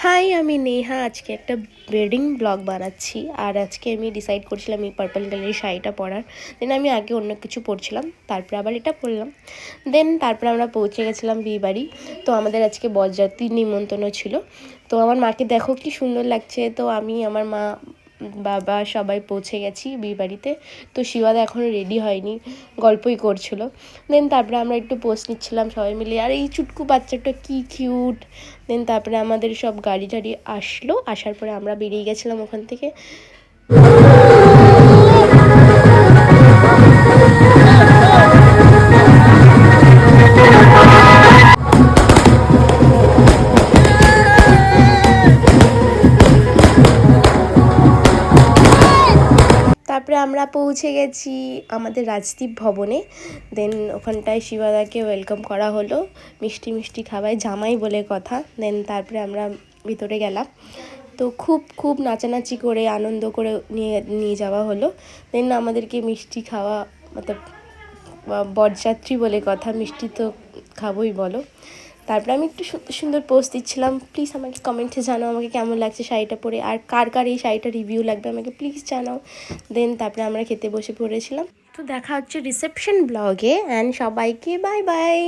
High, আমি নেহা। আজকে একটা ওয়েডিং ব্লগ বানাচ্ছি। আর আজকে আমি ডিসাইড করছিলাম এই পার্পল কালারের শাড়িটা পরার। দেন আমি আগে অন্য কিছু পরছিলাম, তারপরে আবার এটা পরলাম। দেন তারপরে আমরা পৌঁছে গেছিলাম বিয়েবাড়ি। তো আমাদের আজকে বরযাত্রীর নিমন্ত্রণ ছিল। তো আমার মাকে দেখো কি সুন্দর লাগছে। তো আমি, আমার মা, বাবা সবাই পৌঁছে গেছি বিয়েবাড়িতে। তো শিবাদা এখনও রেডি হয়নি, গল্পই করছিল। দেন তারপরে আমরা একটু পোস্ট নিচ্ছিলাম সবাই মিলে। আর এই চুটকু বাচ্চাটা কি কিউট। দেন তারপরে আমাদের সব গাড়ি টাড়ি আসলো, আসার পরে আমরা বেরিয়ে গেছিলাম ওখান থেকে। তারপরে আমরা পৌঁছে গেছি আমাদের রাজদীপ ভবনে। দেন ওখানটায় শিবাদাকে ওয়েলকাম করা হলো মিষ্টি মিষ্টি খাওয়ায়, জামাই বলে কথা। দেন তারপরে আমরা ভিতরে গেলাম। তো খুব খুব নাচানাচি করে আনন্দ করে নিয়ে যাওয়া হলো। দেন আমাদেরকে মিষ্টি খাওয়া, মতলব বরযাত্রী বলে কথা, মিষ্টি তো খাবোই বলো। তারপরে আমি একটু সুন্দর সুন্দর পোস্ট দিচ্ছিলাম। প্লিজ আমাকে কমেন্টে জানাও আমাকে কেমন লাগছে শাড়িটা পরে, আর কার কার এই শাড়িটা রিভিউ লাগবে আমাকে প্লিজ জানাও। দেন তারপরে আমরা খেতে বসে পড়েছিলাম। তো দেখা হচ্ছে রিসেপশন ব্লগে। অ্যান্ড সবাইকে বাই বাই।